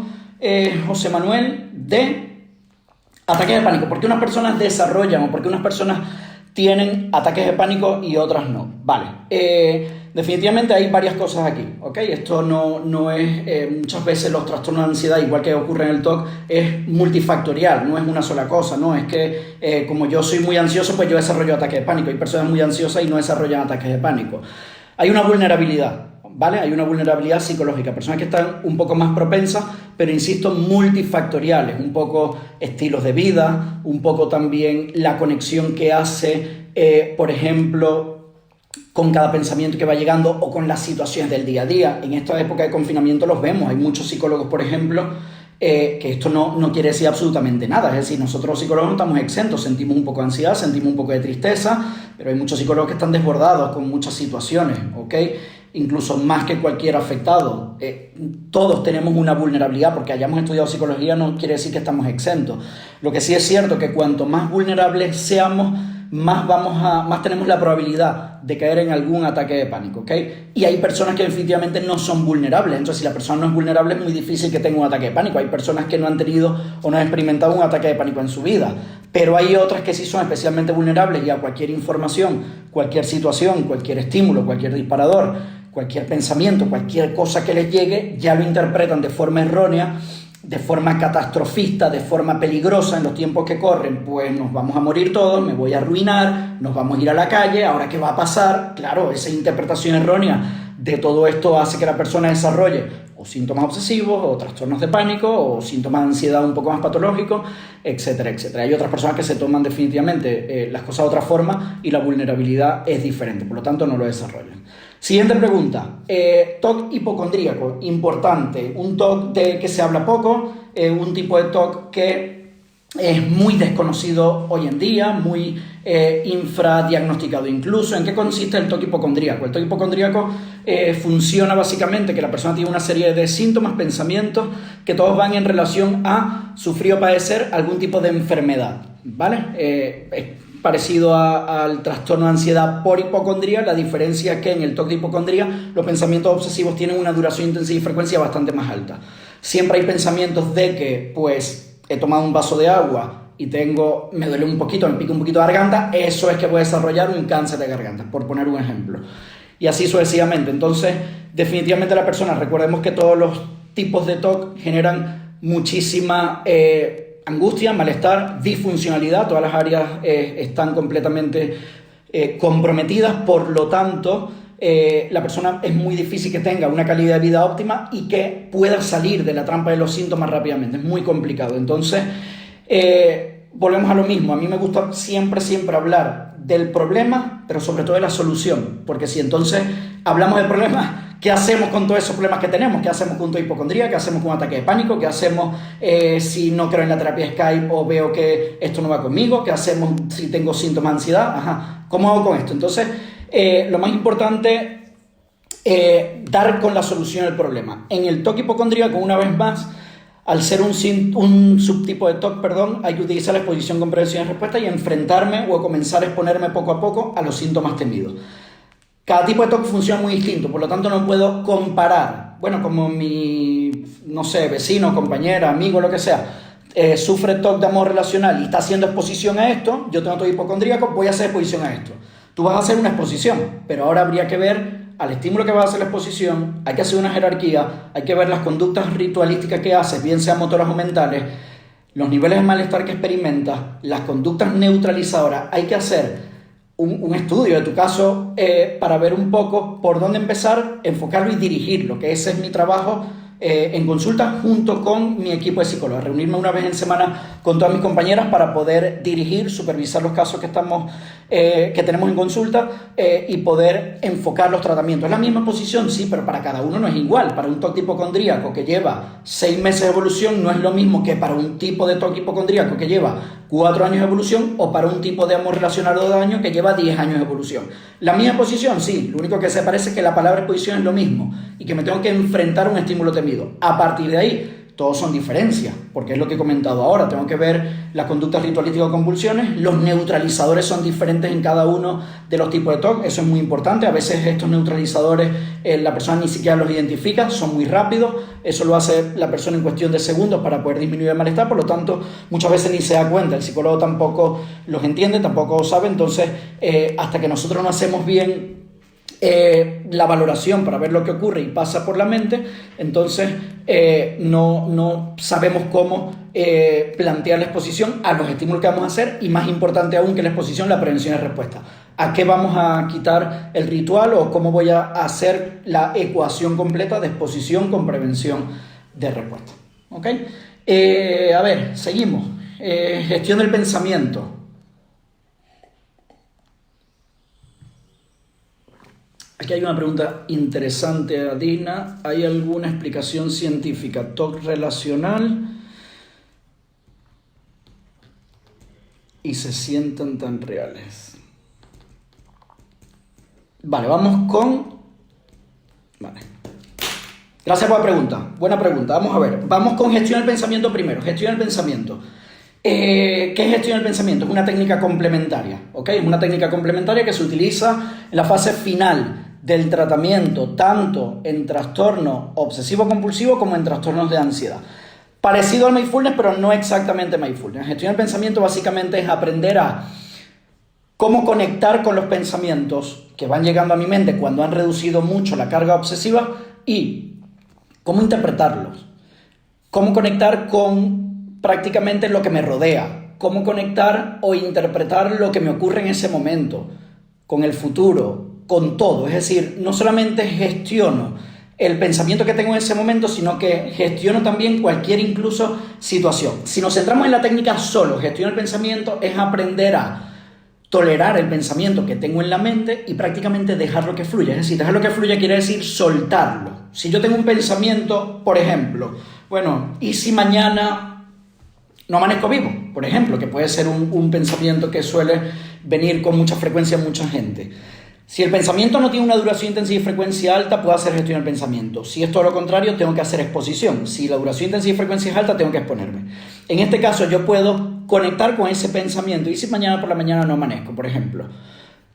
S1: José Manuel de ataques de pánico. ¿Por qué unas personas desarrollan o por qué unas personas tienen ataques de pánico y otras no? Vale, definitivamente hay varias cosas aquí, ¿ok? Esto no es, muchas veces los trastornos de ansiedad, igual que ocurre en el TOC, es multifactorial, no es una sola cosa, ¿no? Es que como yo soy muy ansioso, pues yo desarrollo ataques de pánico. Hay personas muy ansiosas y no desarrollan ataques de pánico. Hay una vulnerabilidad, ¿vale? Hay una vulnerabilidad psicológica, personas que están un poco más propensas, pero insisto, multifactoriales, un poco estilos de vida, un poco también la conexión que hace, por ejemplo, con cada pensamiento que va llegando o con las situaciones del día a día. En esta época de confinamiento los vemos, hay muchos psicólogos, por ejemplo, que esto no quiere decir absolutamente nada, es decir, nosotros los psicólogos no estamos exentos, sentimos un poco de ansiedad, sentimos un poco de tristeza, pero hay muchos psicólogos que están desbordados con muchas situaciones, ¿ok? Incluso más que cualquier afectado. Todos tenemos una vulnerabilidad, porque hayamos estudiado psicología no quiere decir que estamos exentos. Lo que sí es cierto que cuanto más vulnerables seamos, más tenemos la probabilidad de caer en algún ataque de pánico, ¿ok? Y hay personas que definitivamente no son vulnerables, entonces si la persona no es vulnerable es muy difícil que tenga un ataque de pánico. Hay personas que no han tenido o no han experimentado un ataque de pánico en su vida, pero hay otras que sí son especialmente vulnerables y a cualquier información, cualquier situación, cualquier estímulo, cualquier disparador, cualquier pensamiento, cualquier cosa que les llegue, ya lo interpretan de forma errónea, de forma catastrofista, de forma peligrosa en los tiempos que corren, pues nos vamos a morir todos, me voy a arruinar, nos vamos a ir a la calle, ¿ahora qué va a pasar? Claro, esa interpretación errónea de todo esto hace que la persona desarrolle o síntomas obsesivos, o trastornos de pánico, o síntomas de ansiedad un poco más patológicos, etcétera, etcétera. Hay otras personas que se toman definitivamente las cosas de otra forma y la vulnerabilidad es diferente, por lo tanto no lo desarrollan. Siguiente pregunta, TOC hipocondríaco, importante, un TOC de que se habla poco, un tipo de TOC que es muy desconocido hoy en día, muy infradiagnosticado incluso. ¿En qué consiste el TOC hipocondríaco? El TOC hipocondríaco funciona básicamente que la persona tiene una serie de síntomas, pensamientos, que todos van en relación a sufrir o padecer algún tipo de enfermedad, ¿vale? Es parecido al trastorno de ansiedad por hipocondría. La diferencia es que en el TOC de hipocondría los pensamientos obsesivos tienen una duración, intensidad y frecuencia bastante más alta. Siempre hay pensamientos de que, pues, he tomado un vaso de agua y me duele un poquito, me pica un poquito la garganta, eso es que voy a desarrollar un cáncer de garganta, por poner un ejemplo. Y así sucesivamente. Entonces, definitivamente la persona, recordemos que todos los tipos de TOC generan muchísima angustia, malestar, disfuncionalidad, todas las áreas están completamente comprometidas, por lo tanto, la persona es muy difícil que tenga una calidad de vida óptima y que pueda salir de la trampa de los síntomas rápidamente, es muy complicado. Entonces, volvemos a lo mismo, a mí me gusta siempre hablar del problema, pero sobre todo de la solución, porque si entonces hablamos del problema, ¿qué hacemos con todos esos problemas que tenemos? ¿Qué hacemos con tu hipocondría? ¿Qué hacemos con un ataque de pánico? ¿Qué hacemos si no creo en la terapia Skype o veo que esto no va conmigo? ¿Qué hacemos si tengo síntomas de ansiedad? Ajá, ¿cómo hago con esto? Entonces, lo más importante, dar con la solución al problema. En el TOC hipocondríaco, una vez más, al ser un subtipo de TOC, hay que utilizar la exposición con prevención y respuesta y enfrentarme o comenzar a exponerme poco a poco a los síntomas temidos. Cada tipo de TOC funciona muy distinto, por lo tanto no puedo comparar. Bueno, como mi, no sé, vecino, compañera, amigo, lo que sea, sufre TOC de amor relacional y está haciendo exposición a esto, yo tengo TOC hipocondríaco, voy a hacer exposición a esto. Tú vas a hacer una exposición, pero ahora habría que ver al estímulo que vas a hacer la exposición, hay que hacer una jerarquía, hay que ver las conductas ritualísticas que haces, bien sean motoras o mentales, los niveles de malestar que experimentas, las conductas neutralizadoras, hay que hacer un estudio de tu caso para ver un poco por dónde empezar, enfocarlo y dirigirlo, que ese es mi trabajo en consulta junto con mi equipo de psicólogos, reunirme una vez en semana con todas mis compañeras para poder dirigir, supervisar los casos que tenemos en consulta y poder enfocar los tratamientos. ¿Es la misma posición? Sí, pero para cada uno no es igual. Para un TOC hipocondríaco que lleva 6 meses de evolución no es lo mismo que para un tipo de TOC hipocondríaco que lleva 4 años de evolución o para un tipo de amor relacional o daño que lleva 10 años de evolución. ¿La misma posición? Sí, lo único que se parece es que la palabra exposición es lo mismo y que me tengo que enfrentar a un estímulo temido. A partir de ahí, todos son diferencias, porque es lo que he comentado ahora. Tengo que ver las conductas ritualísticas o convulsiones, los neutralizadores son diferentes en cada uno de los tipos de TOC, eso es muy importante. A veces estos neutralizadores la persona ni siquiera los identifica, son muy rápidos, eso lo hace la persona en cuestión de segundos para poder disminuir el malestar, por lo tanto muchas veces ni se da cuenta, el psicólogo tampoco los entiende, tampoco sabe. Entonces hasta que nosotros no hacemos bien la valoración para ver lo que ocurre y pasa por la mente, entonces no sabemos cómo plantear la exposición a los estímulos que vamos a hacer y, más importante aún que la exposición, la prevención y respuesta. ¿A qué vamos a quitar el ritual o cómo voy a hacer la ecuación completa de exposición con prevención de respuesta? ¿Ok? A ver, seguimos. Gestión del pensamiento. Aquí hay una pregunta interesante, Adina. ¿Hay alguna explicación científica? TOC relacional y se sientan tan reales. Vale, vamos con... Vale. Gracias por la pregunta. Buena pregunta. Vamos a ver. Vamos con gestión del pensamiento primero. Gestión del pensamiento. ¿Qué es gestión del pensamiento? Es una técnica complementaria, ¿ok? Es una técnica complementaria que se utiliza en la fase final del tratamiento, tanto en trastorno obsesivo-compulsivo como en trastornos de ansiedad. Parecido al mindfulness, pero no exactamente mindfulness. Gestión del pensamiento básicamente es aprender a cómo conectar con los pensamientos que van llegando a mi mente cuando han reducido mucho la carga obsesiva y cómo interpretarlos. cómo conectar con prácticamente lo que me rodea, cómo conectar o interpretar lo que me ocurre en ese momento, con el futuro, con todo. Es decir, no solamente gestiono el pensamiento que tengo en ese momento, sino que gestiono también cualquier incluso situación. Si nos centramos en la técnica solo, gestión del pensamiento, es aprender a tolerar el pensamiento que tengo en la mente y prácticamente dejarlo que fluya. Es decir, dejarlo que fluya quiere decir soltarlo. Si yo tengo un pensamiento, por ejemplo, bueno, ¿y si mañana no amanezco vivo? Por ejemplo, que puede ser un pensamiento que suele venir con mucha frecuencia en mucha gente. Si el pensamiento no tiene una duración, intensidad y frecuencia alta, puedo hacer gestión del pensamiento. Si es todo lo contrario, tengo que hacer exposición. Si la duración, intensidad y frecuencia es alta, tengo que exponerme. En este caso, yo puedo conectar con ese pensamiento. ¿Y si mañana por la mañana no amanezco, por ejemplo?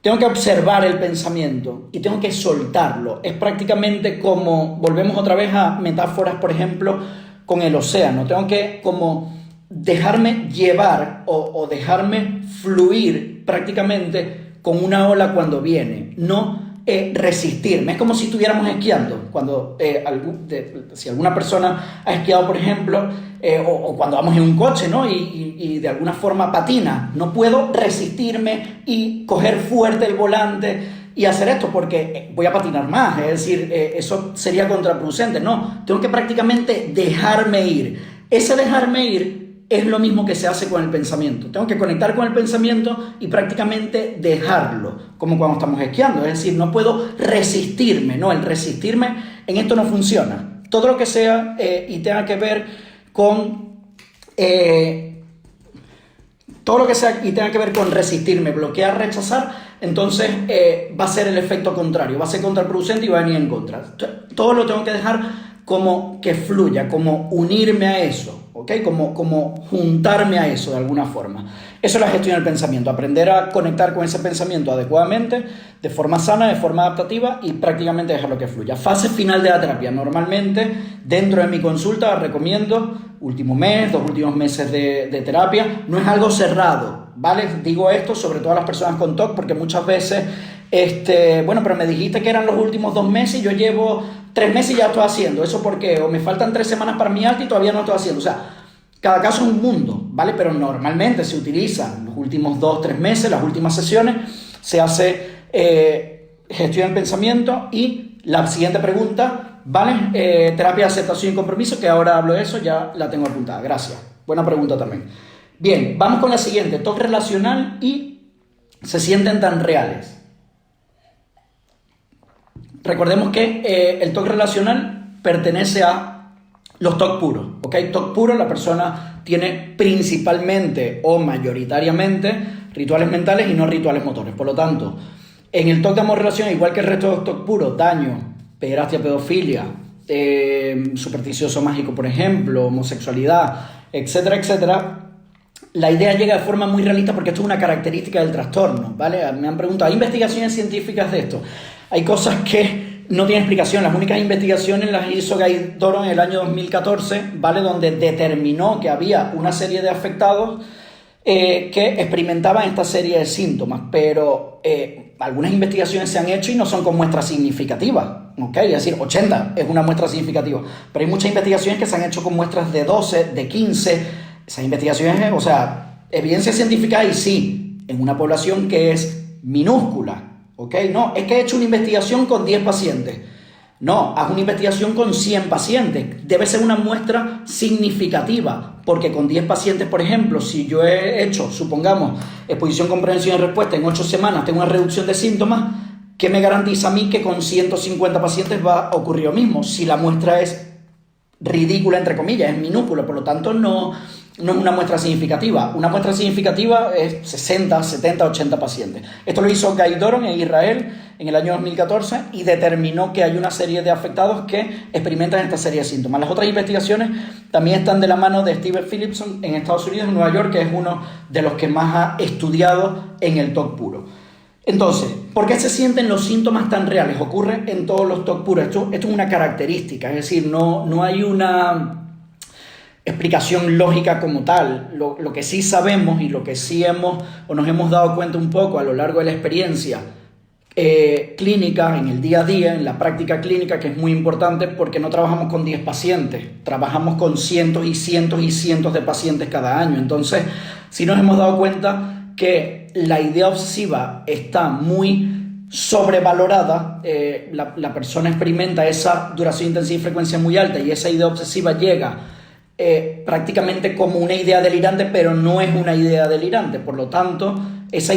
S1: Tengo que observar el pensamiento y tengo que soltarlo. Es prácticamente como, volvemos otra vez a metáforas, por ejemplo, con el océano. Tengo que como dejarme llevar o dejarme fluir prácticamente con una ola cuando viene, no resistirme. Es como si estuviéramos esquiando. Cuando si alguna persona ha esquiado, por ejemplo, o cuando vamos en un coche, ¿no? y de alguna forma patina, no puedo resistirme y coger fuerte el volante y hacer esto porque voy a patinar más. Es decir, eso sería contraproducente. No, tengo que prácticamente dejarme ir. Ese dejarme ir es lo mismo que se hace con el pensamiento. Tengo que conectar con el pensamiento y prácticamente dejarlo, como cuando estamos esquiando. Es decir, no puedo resistirme, ¿no? El resistirme en esto no funciona. Todo lo que sea y tenga que ver con... todo lo que sea y tenga que ver con resistirme, bloquear, rechazar, entonces va a ser el efecto contrario, va a ser contraproducente y va a venir en contra. Todo lo tengo que dejar como que fluya, como unirme a eso. ¿Okay? Como juntarme a eso de alguna forma. Eso es la gestión del pensamiento, aprender a conectar con ese pensamiento adecuadamente, de forma sana, de forma adaptativa y prácticamente dejarlo que fluya. Fase final de la terapia. Normalmente, dentro de mi consulta, recomiendo último mes, 2 últimos meses de terapia. No es algo cerrado, ¿vale? Digo esto sobre todo a las personas con TOC porque muchas veces, bueno, pero me dijiste que eran los últimos 2 meses y yo llevo 3 meses y ya estoy haciendo. ¿Eso por qué? O me faltan 3 semanas para mi alta y todavía no estoy haciendo. O sea, cada caso es un mundo, ¿vale? Pero normalmente se utilizan los últimos 2-3 meses, las últimas sesiones, se hace gestión del pensamiento y la siguiente pregunta, ¿vale? Terapia de aceptación y compromiso, que ahora hablo de eso, ya la tengo apuntada. Gracias. Buena pregunta también. Bien, vamos con la siguiente. TOC relacional y se sienten tan reales. Recordemos que el TOC relacional pertenece a los TOC puros, ¿ok? TOC puro, la persona tiene principalmente o mayoritariamente rituales mentales y no rituales motores. Por lo tanto, en el TOC de amor relación, igual que el resto de los TOC puros, daño, pederastia, pedofilia, supersticioso mágico, por ejemplo, homosexualidad, etcétera, etcétera, la idea llega de forma muy realista porque esto es una característica del trastorno, ¿vale? Me han preguntado, ¿hay investigaciones científicas de esto? Hay cosas que no tienen explicación. Las únicas investigaciones las hizo Guy Doron en el año 2014, ¿vale? Donde determinó que había una serie de afectados que experimentaban esta serie de síntomas, pero algunas investigaciones se han hecho y no son con muestras significativas, ¿ok? Es decir, 80 es una muestra significativa, pero hay muchas investigaciones que se han hecho con muestras de 12, de 15, esas investigaciones, o sea, evidencia científica hay sí, en una población que es minúscula. ¿Ok? No, es que he hecho una investigación con 10 pacientes. No, haz una investigación con 100 pacientes. Debe ser una muestra significativa, porque con 10 pacientes, por ejemplo, si yo he hecho, supongamos, exposición, comprensión y respuesta en 8 semanas, tengo una reducción de síntomas, ¿qué me garantiza a mí que con 150 pacientes va a ocurrir lo mismo? Si la muestra es ridícula, entre comillas, es minúscula, por lo tanto no es una muestra significativa. Una muestra significativa es 60, 70, 80 pacientes. Esto lo hizo Guy Doron en Israel en el año 2014 y determinó que hay una serie de afectados que experimentan esta serie de síntomas. Las otras investigaciones también están de la mano de Stephen Philipson en Estados Unidos, en Nueva York, que es uno de los que más ha estudiado en el TOC puro. Entonces, ¿por qué se sienten los síntomas tan reales? Ocurre en todos los TOC puros. Esto es una característica, es decir, no hay una explicación lógica como tal. Lo que sí sabemos y lo que sí nos hemos dado cuenta un poco a lo largo de la experiencia clínica, en el día a día, en la práctica clínica, que es muy importante porque no trabajamos con 10 pacientes, trabajamos con cientos y cientos y cientos de pacientes cada año. Entonces, sí nos hemos dado cuenta que la idea obsesiva está muy sobrevalorada, la persona experimenta esa duración, intensidad y frecuencia muy alta y esa idea obsesiva llega prácticamente como una idea delirante, pero no es una idea delirante. Por lo tanto, esa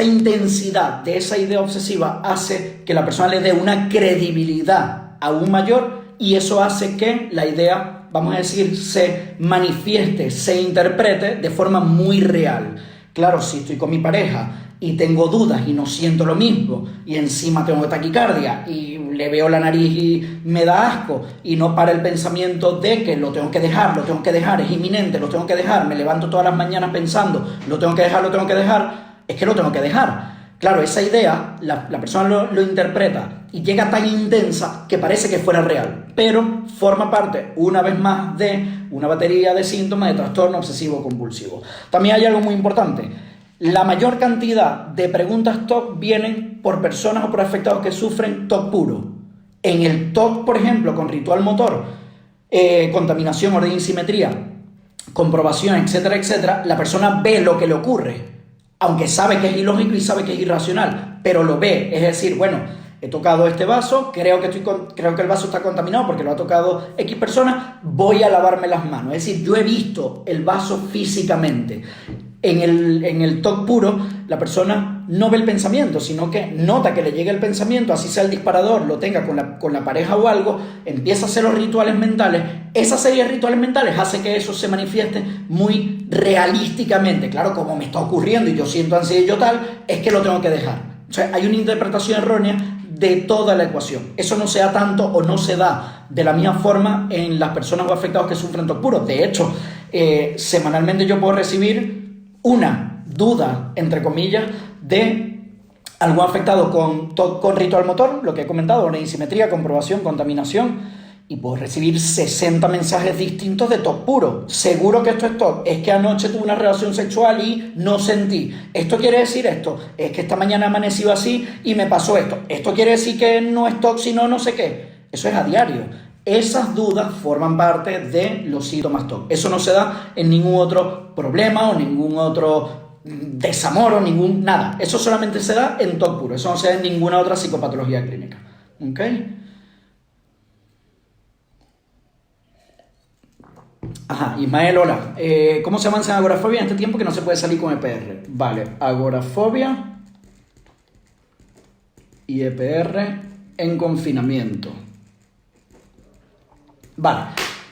S1: intensidad de esa idea obsesiva hace que la persona le dé una credibilidad aún mayor y eso hace que la idea, vamos a decir, se manifieste, se interprete de forma muy real. Claro, si estoy con mi pareja y tengo dudas y no siento lo mismo y encima tengo taquicardia y le veo la nariz y me da asco y no para el pensamiento de que lo tengo que dejar, es inminente, lo tengo que dejar, me levanto todas las mañanas pensando, lo tengo que dejar, es que lo tengo que dejar. Claro, esa idea la persona lo interpreta y llega tan intensa que parece que fuera real, pero forma parte, una vez más, de una batería de síntomas de trastorno obsesivo compulsivo. También hay algo muy importante. La mayor cantidad de preguntas TOC vienen por personas o por afectados que sufren TOC puro. En el TOC, por ejemplo, con ritual motor, contaminación, orden y simetría, comprobación, etcétera, etcétera, la persona ve lo que le ocurre, aunque sabe que es ilógico y sabe que es irracional, pero lo ve. Es decir, bueno, he tocado este vaso, creo que el vaso está contaminado porque lo ha tocado X persona, voy a lavarme las manos. Es decir, yo he visto el vaso físicamente. En el TOC puro, la persona no ve el pensamiento, sino que nota que le llega el pensamiento, así sea el disparador, lo tenga con la pareja o algo, empieza a hacer los rituales mentales. Esa serie de rituales mentales hace que eso se manifieste muy realísticamente. Claro, como me está ocurriendo y yo siento ansiedad y yo tal, es que lo tengo que dejar. O sea, hay una interpretación errónea de toda la ecuación. Eso no se da tanto o no se da de la misma forma en las personas o afectados que sufren TOC puro. De hecho, semanalmente yo puedo recibir una duda, entre comillas, de algún afectado con ritual motor, lo que he comentado, orden y simetría, comprobación, contaminación, y puedo recibir 60 mensajes distintos de TOC puro. Seguro que esto es TOC, es que anoche tuve una relación sexual y no sentí. Esto quiere decir esto, es que esta mañana amanecí así y me pasó esto. Esto quiere decir que no es TOC, sino no sé qué. Eso es a diario. Esas dudas forman parte de los síntomas TOC. Eso no se da en ningún otro problema o ningún otro desamor o nada. Eso solamente se da en TOC puro. Eso no se da en ninguna otra psicopatología clínica. ¿Ok? Ajá, Ismael, hola. ¿Cómo se avanza en agorafobia en este tiempo que no se puede salir con EPR? Vale, agorafobia y EPR en confinamiento. Vale,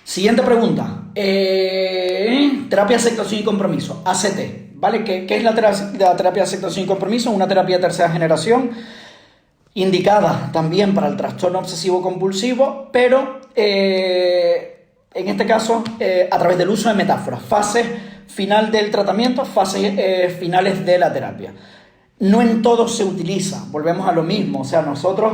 S1: siguiente pregunta. Terapia, aceptación y compromiso, ACT. ¿Vale? ¿Qué es la terapia, aceptación y compromiso? Una terapia de tercera generación indicada también para el trastorno obsesivo compulsivo, pero en este caso a través del uso de metáforas. Fase final del tratamiento, fases finales de la terapia. No en todo se utiliza, volvemos a lo mismo. O sea, nosotros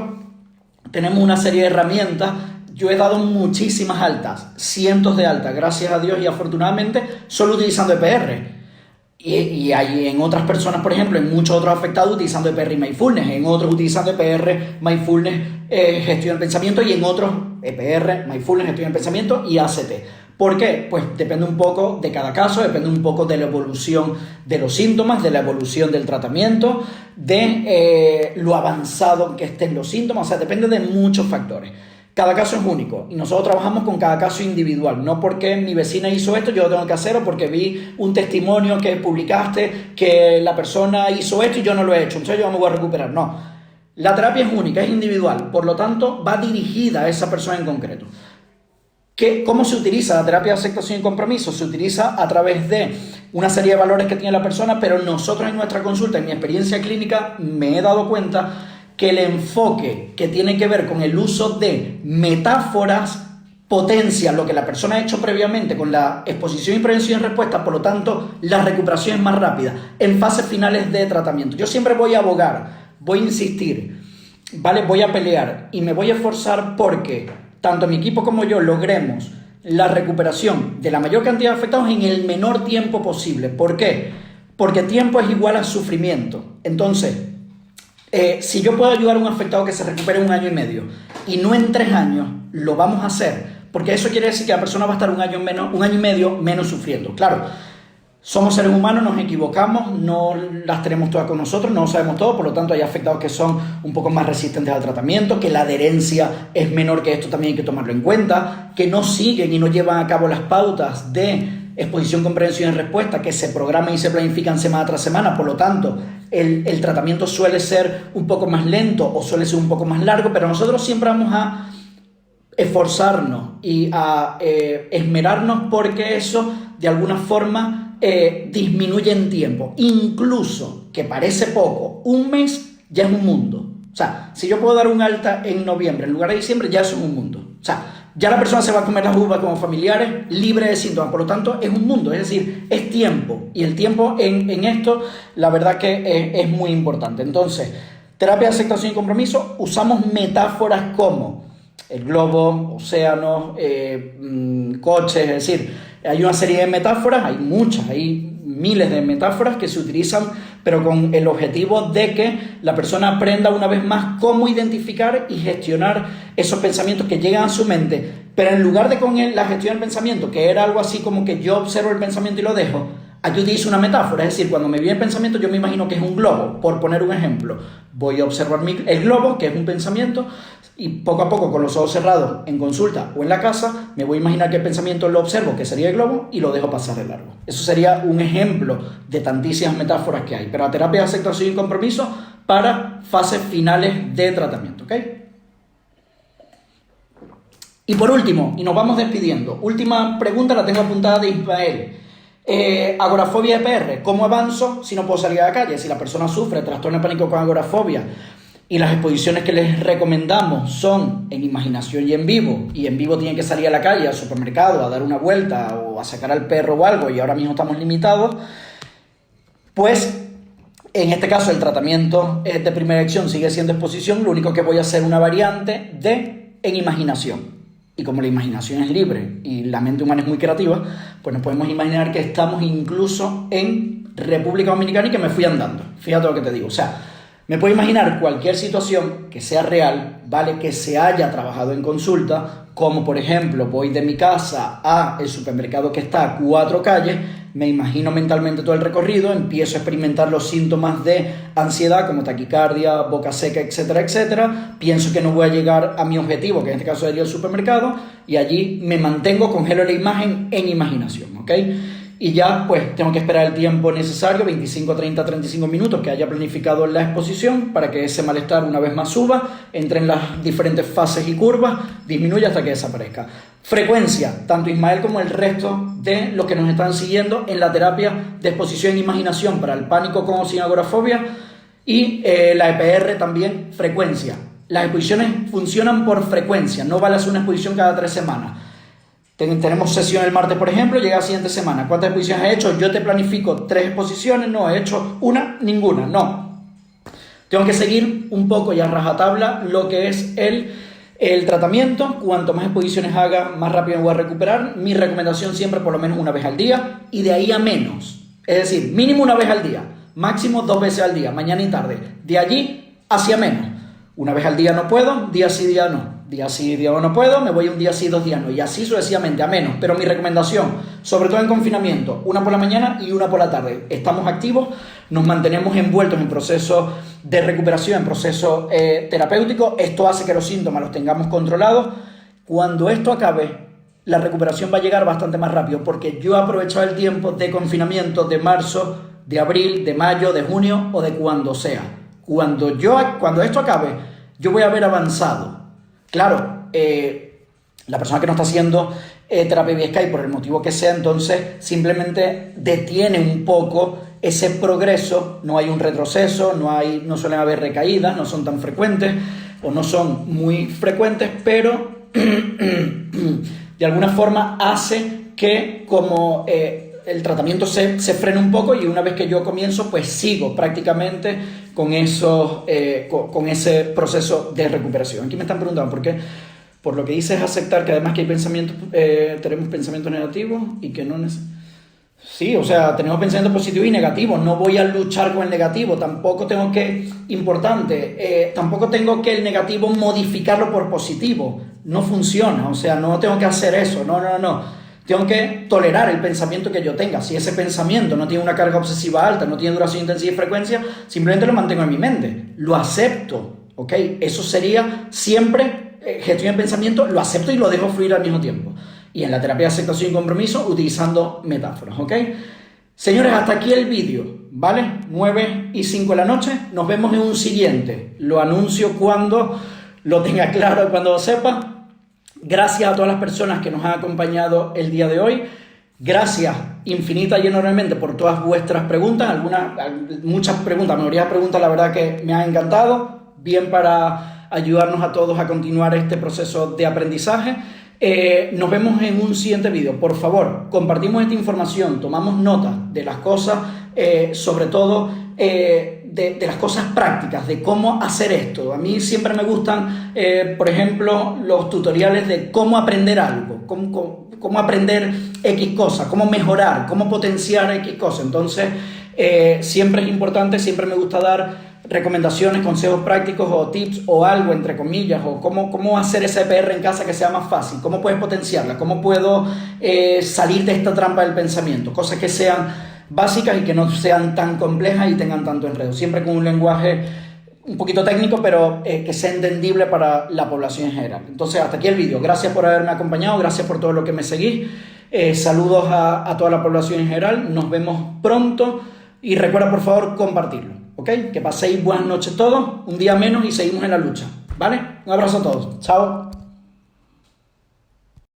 S1: tenemos una serie de herramientas. Yo he dado muchísimas altas, cientos de altas, gracias a Dios y afortunadamente, solo utilizando EPR. Y hay en otras personas, por ejemplo, en muchos otros afectados utilizando EPR y Mindfulness, en otros utilizando EPR, Mindfulness, gestión del pensamiento, y en otros EPR, Mindfulness, gestión del pensamiento y ACT. ¿Por qué? Pues depende un poco de cada caso, depende un poco de la evolución de los síntomas, de la evolución del tratamiento, de lo avanzado que estén los síntomas, o sea, depende de muchos factores. Cada caso es único y nosotros trabajamos con cada caso individual. No porque mi vecina hizo esto, yo lo tengo que hacer, o porque vi un testimonio que publicaste que la persona hizo esto y yo no lo he hecho, entonces yo me voy a recuperar. No, la terapia es única, es individual, por lo tanto va dirigida a esa persona en concreto. ¿Cómo se utiliza la terapia de aceptación y compromiso? Se utiliza a través de una serie de valores que tiene la persona, pero nosotros en nuestra consulta, en mi experiencia clínica, me he dado cuenta que el enfoque que tiene que ver con el uso de metáforas potencia lo que la persona ha hecho previamente con la exposición y prevención y respuesta, por lo tanto la recuperación es más rápida en fases finales de tratamiento. Yo siempre voy a abogar, voy a insistir, ¿vale? Voy a pelear y me voy a esforzar porque tanto mi equipo como yo logremos la recuperación de la mayor cantidad de afectados en el menor tiempo posible. ¿Por qué? Porque tiempo es igual a sufrimiento. Entonces, Si yo puedo ayudar a un afectado que se recupere en 1 año y medio y no en 3 años, lo vamos a hacer, porque eso quiere decir que la persona va a estar 1 año menos, 1 año y medio menos sufriendo. Claro, somos seres humanos, nos equivocamos, no las tenemos todas con nosotros, no lo sabemos todo, por lo tanto hay afectados que son un poco más resistentes al tratamiento, que la adherencia es menor, que esto también hay que tomarlo en cuenta, que no siguen y no llevan a cabo las pautas de exposición, comprensión y respuesta, que se programan y se planifican semana tras semana, por lo tanto el tratamiento suele ser un poco más lento o suele ser un poco más largo, pero nosotros siempre vamos a esforzarnos y a esmerarnos porque eso de alguna forma disminuye en tiempo, incluso que parece poco, 1 mes ya es un mundo. O sea, si yo puedo dar un alta en noviembre en lugar de diciembre, ya es un mundo. O sea, ya la persona se va a comer las uvas como familiares, libre de síntomas, por lo tanto es un mundo, es decir, es tiempo, y el tiempo en esto la verdad que es muy importante. Entonces, terapia de aceptación y compromiso, usamos metáforas como el globo, océanos, coches, es decir, hay una serie de metáforas, hay muchas, hay miles de metáforas que se utilizan, pero con el objetivo de que la persona aprenda una vez más cómo identificar y gestionar esos pensamientos que llegan a su mente, pero en lugar de con la gestión del pensamiento, que era algo así como que yo observo el pensamiento y lo dejo, aquí utilizo una metáfora, es decir, cuando me viene el pensamiento yo me imagino que es un globo, por poner un ejemplo, voy a observar el globo, que es un pensamiento, y poco a poco con los ojos cerrados en consulta o en la casa me voy a imaginar que el pensamiento lo observo, que sería el globo, y lo dejo pasar de largo. Eso sería un ejemplo de tantísimas metáforas que hay, pero la terapia de aceptación y compromiso para fases finales de tratamiento, ¿ok? Y por último, y nos vamos despidiendo, última pregunta la tengo apuntada de Ismael. Agorafobia EPR, ¿cómo avanzo si no puedo salir a la calle? Si la persona sufre trastorno de pánico con agorafobia y las exposiciones que les recomendamos son en imaginación y en vivo tienen que salir a la calle, al supermercado, a dar una vuelta o a sacar al perro o algo, y ahora mismo estamos limitados, pues en este caso el tratamiento de primera elección sigue siendo exposición, lo único que voy a hacer una variante en imaginación. Y como la imaginación es libre y la mente humana es muy creativa, pues nos podemos imaginar que estamos incluso en República Dominicana y que me fui andando. Fíjate lo que te digo. O sea, me puedo imaginar cualquier situación que sea real, ¿vale? Que se haya trabajado en consulta, como por ejemplo, voy de mi casa a el supermercado que está a 4 calles, me imagino mentalmente todo el recorrido, empiezo a experimentar los síntomas de ansiedad como taquicardia, boca seca, etcétera, etcétera, pienso que no voy a llegar a mi objetivo, que en este caso sería el supermercado, y allí me mantengo, congelo la imagen en imaginación, ¿ok? Y ya pues tengo que esperar el tiempo necesario, 25, 30, 35 minutos que haya planificado la exposición para que ese malestar una vez más suba, entre en las diferentes fases y curvas, disminuya hasta que desaparezca. Frecuencia, tanto Ismael como el resto de los que nos están siguiendo en la terapia de exposición e imaginación para el pánico con o sin agorafobia y la EPR también, frecuencia. Las exposiciones funcionan por frecuencia, no vale hacer una exposición cada 3 semanas. Tenemos sesión el martes, por ejemplo, llega la siguiente semana. ¿Cuántas exposiciones he hecho? Yo te planifico 3 exposiciones, no he hecho una, ninguna, no. Tengo que seguir un poco y a rajatabla lo que es el tratamiento. Cuanto más exposiciones haga, más rápido me voy a recuperar. Mi recomendación siempre por lo menos 1 vez al día y de ahí a menos. Es decir, mínimo 1 vez al día, máximo 2 veces al día, mañana y tarde. De allí hacia menos. 1 vez al día no puedo, día sí, día no. Día sí, día no puedo, me voy un día sí, 2 días no. Y así sucesivamente, a menos. Pero mi recomendación, sobre todo en confinamiento, 1 por la mañana y 1 por la tarde. Estamos activos, nos mantenemos envueltos en procesos de recuperación, en procesos terapéuticos. Esto hace que los síntomas los tengamos controlados. Cuando esto acabe, la recuperación va a llegar bastante más rápido, porque yo he aprovechado el tiempo de confinamiento de marzo, de abril, de mayo, de junio o de cuando sea. Cuando esto acabe, yo voy a haber avanzado. Claro, la persona que no está haciendo terapia vía Skype por el motivo que sea, entonces simplemente detiene un poco ese progreso, no hay un retroceso, no suelen haber recaídas, no son tan frecuentes o no son muy frecuentes, pero de alguna forma hace que como el tratamiento se frene un poco y una vez que yo comienzo, pues sigo prácticamente con ese proceso de recuperación. Aquí me están preguntando por qué. Por lo que dice es aceptar que además que hay pensamientos, tenemos pensamientos negativos y que no necesitamos. Sí, o sea, tenemos pensamientos positivos y negativos. No voy a luchar con el negativo. Tampoco tengo que, importante, tampoco tengo que el negativo modificarlo por positivo. No funciona. O sea, no tengo que hacer eso. No, no, no. Tengo que tolerar el pensamiento que yo tenga. Si ese pensamiento no tiene una carga obsesiva alta, no tiene duración, intensidad y frecuencia, simplemente lo mantengo en mi mente. Lo acepto, ¿ok? Eso sería siempre gestión de pensamiento. Lo acepto y lo dejo fluir al mismo tiempo. Y en la terapia de aceptación y compromiso, utilizando metáforas, ¿ok? Señores, hasta aquí el vídeo, ¿vale? 9:05 de la noche. Nos vemos en un siguiente. Lo anuncio cuando lo tenga claro, cuando lo sepa. Gracias a todas las personas que nos han acompañado el día de hoy. Gracias infinita y enormemente por todas vuestras preguntas. Muchas preguntas, la mayoría de preguntas, la verdad que me han encantado. Bien para ayudarnos a todos a continuar este proceso de aprendizaje. Nos vemos en un siguiente vídeo. Por favor, compartimos esta información, tomamos nota de las cosas, sobre todo de las cosas prácticas, de cómo hacer esto. A mí siempre me gustan, por ejemplo, los tutoriales de cómo aprender algo, cómo aprender X cosas, cómo mejorar, cómo potenciar X cosas. Entonces, siempre es importante, siempre me gusta dar recomendaciones, consejos prácticos o tips o algo entre comillas, o cómo hacer esa EPR en casa que sea más fácil, cómo puedes potenciarla, cómo puedo salir de esta trampa del pensamiento, cosas que sean básicas y que no sean tan complejas y tengan tanto enredo, siempre con un lenguaje un poquito técnico, pero que sea entendible para la población en general. Entonces, hasta aquí el vídeo. Gracias por haberme acompañado, gracias por todo lo que me seguís, saludos a toda la población en general, nos vemos pronto y recuerda por favor compartirlo. ¿Ok? Que paséis buenas noches todos, un día menos y seguimos en la lucha, ¿vale? Un abrazo a todos, chao.